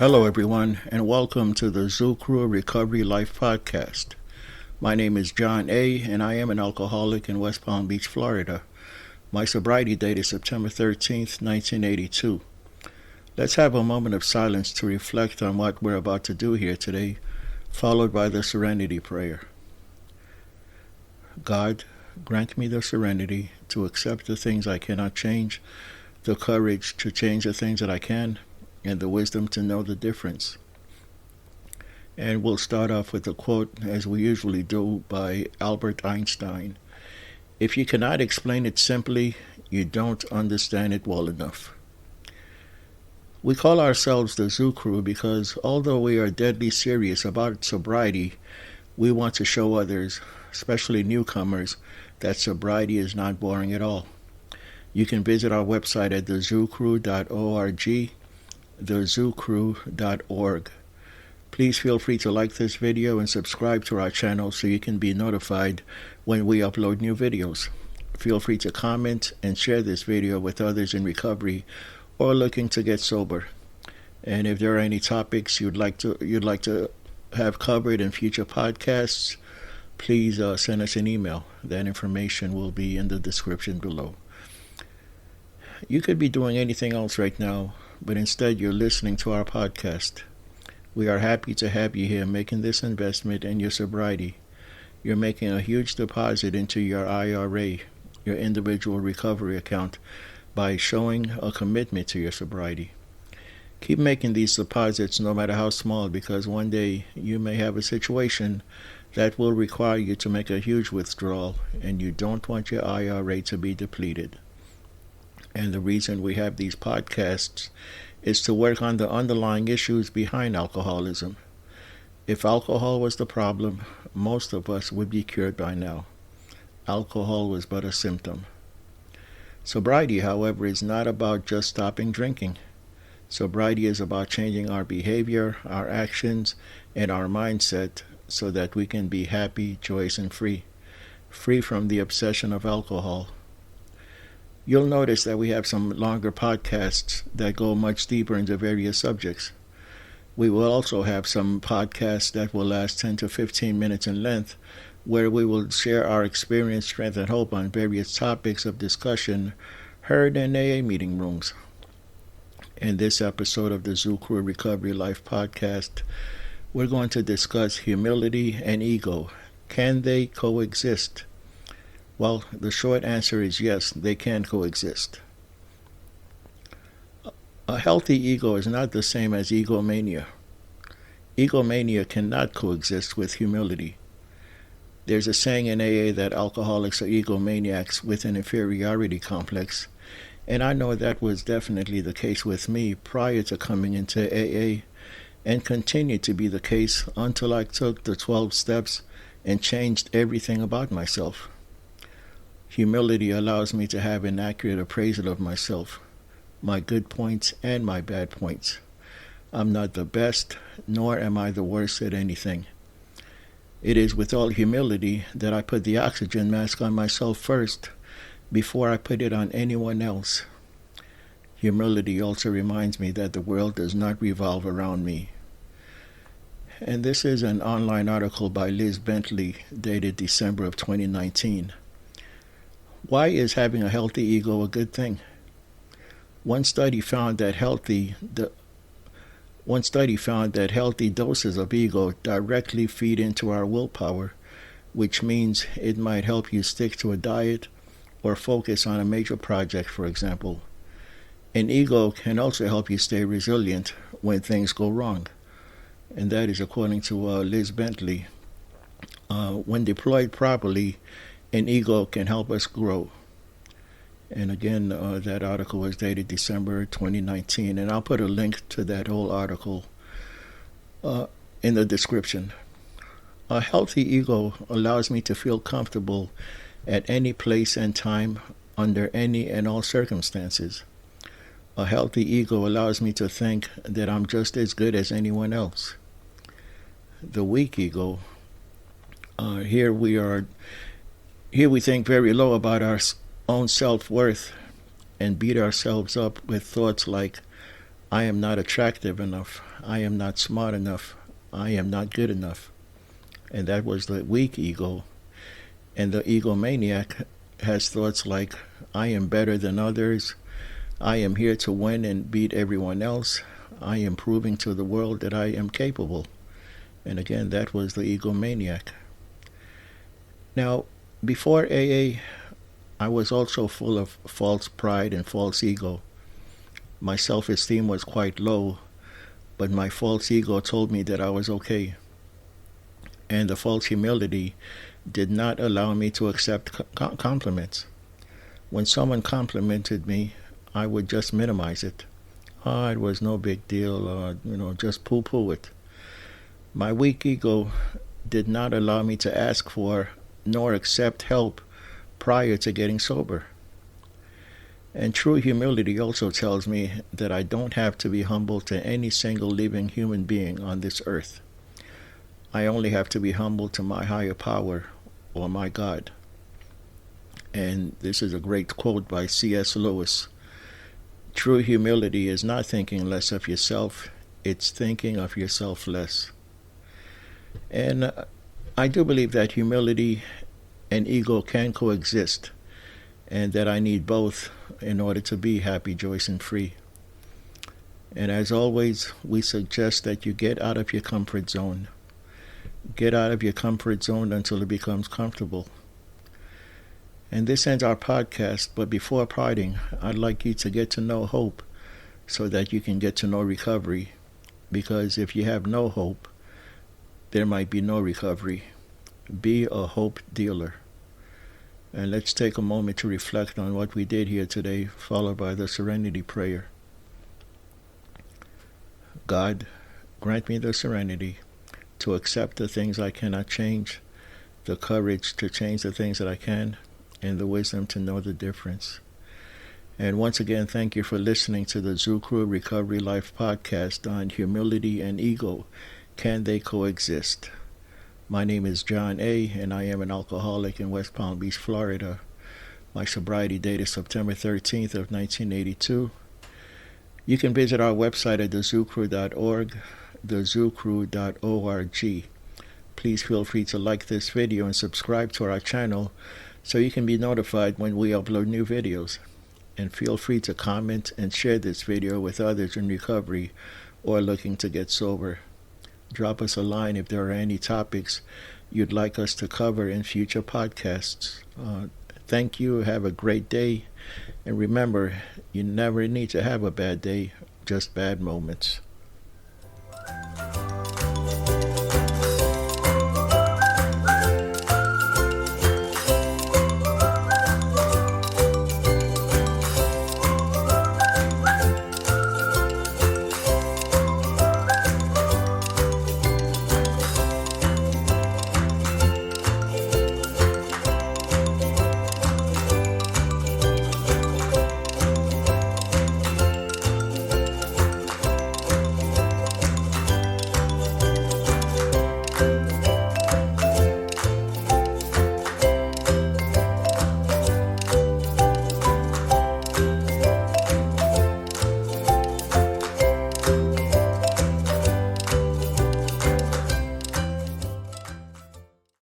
Hello, everyone, and welcome to the thru Recovery Life Podcast. My name is John A., and I am an alcoholic in West Palm Beach, Florida. My sobriety date is September 13th, 1982. Let's have a moment of silence to reflect on what we're about to do here today, followed by the Serenity Prayer. God, grant me the serenity to accept the things I cannot change, the courage to change the things that I can, and the wisdom to know the difference. And we'll start off with a quote, as we usually do, by Albert Einstein. If you cannot explain it simply, you don't understand it well enough. We call ourselves the Zoo Crew because although we are deadly serious about sobriety, we want to show others, especially newcomers, that sobriety is not boring at all. You can visit our website at thezooCrew.org, thezooCrew.org. Please feel free to like this video and subscribe to our channel so you can be notified when we upload new videos. Feel free to comment and share this video with others in recovery or looking to get sober. And if there are any topics you'd like to have covered in future podcasts, please send us an email. That information will be in the description below. You could be doing anything else right now, but instead you're listening to our podcast. We are happy to have you here making this investment in your sobriety. You're making a huge deposit into your IRA, your individual recovery account, by showing a commitment to your sobriety. Keep making these deposits no matter how small, because one day you may have a situation that will require you to make a huge withdrawal, and you don't want your IRA to be depleted. And the reason we have these podcasts is to work on the underlying issues behind alcoholism. If alcohol was the problem, most of us would be cured by now. Alcohol was but a symptom. Sobriety, however, is not about just stopping drinking. Sobriety is about changing our behavior, our actions, and our mindset so that we can be happy, joyous, and free from the obsession of alcohol. You'll notice that we have some longer podcasts that go much deeper into various subjects. We will also have some podcasts that will last 10 to 15 minutes in length, where we will share our experience, strength, and hope on various topics of discussion heard in AA meeting rooms. In this episode of the Zoo Crew Recovery Life Podcast, we're going to discuss humility and ego. Can they coexist? Well, the short answer is yes, they can coexist. A healthy ego is not the same as egomania. Egomania cannot coexist with humility. There's a saying in AA that alcoholics are egomaniacs with an inferiority complex, and I know that was definitely the case with me prior to coming into AA, and continued to be the case until I took the 12 steps and changed everything about myself. Humility allows me to have an accurate appraisal of myself, my good points and my bad points. I'm not the best, nor am I the worst at anything. It is with all humility that I put the oxygen mask on myself first, before I put it on anyone else. Humility also reminds me that the world does not revolve around me. And this is an online article by Liz Bentley, dated December of 2019. Why is having a healthy ego a good thing? One study found that healthy doses of ego directly feed into our willpower, which means it might help you stick to a diet or focus on a major project, for example. An ego can also help you stay resilient when things go wrong, and that is according to Liz Bentley. When deployed properly, an ego can help us grow. And again, that article was dated December 2019, and I'll put a link to that whole article in the description. A healthy ego allows me to feel comfortable at any place and time, under any and all circumstances. A healthy ego allows me to think that I'm just as good as anyone else. The weak ego, here we think very low about our own self-worth and beat ourselves up with thoughts like, I am not attractive enough. I am not smart enough. I am not good enough. And that was the weak ego. And the egomaniac has thoughts like, I am better than others. I am here to win and beat everyone else. I am proving to the world that I am capable. And again, that was the egomaniac. Now, before AA, I was also full of false pride and false ego. My self-esteem was quite low, but my false ego told me that I was okay. And the false humility did not allow me to accept compliments. When someone complimented me, I would just minimize it. Oh, it was no big deal, just poo-poo it. My weak ego did not allow me to ask for nor accept help prior to getting sober. And true humility also tells me that I don't have to be humble to any single living human being on this earth. I only have to be humble to my higher power, or my God. And this is a great quote by C.S. Lewis. True humility is not thinking less of yourself, it's thinking of yourself less. And I do believe that humility and ego can coexist, and that I need both in order to be happy, joyous, and free. And as always, we suggest that you get out of your comfort zone. Get out of your comfort zone until it becomes comfortable. And this ends our podcast, but before parting, I'd like you to get to know hope so that you can get to know recovery. Because if you have no hope, there might be no recovery. Be a hope dealer. And let's take a moment to reflect on what we did here today, followed by the serenity prayer. God, grant me the serenity to accept the things I cannot change, the courage to change the things that I can, and the wisdom to know the difference. And once again, thank you for listening to the thru Recovery Life podcast on humility and ego. Can they coexist? My name is John A., and I am an alcoholic in West Palm Beach, Florida. My sobriety date is September 13th of 1982. You can visit our website at thezooCrew.org, thezooCrew.org. Please feel free to like this video and subscribe to our channel so you can be notified when we upload new videos. And feel free to comment and share this video with others in recovery or looking to get sober. Drop us a line if there are any topics you'd like us to cover in future podcasts. Thank you. Have a great day. And remember, you never need to have a bad day, just bad moments.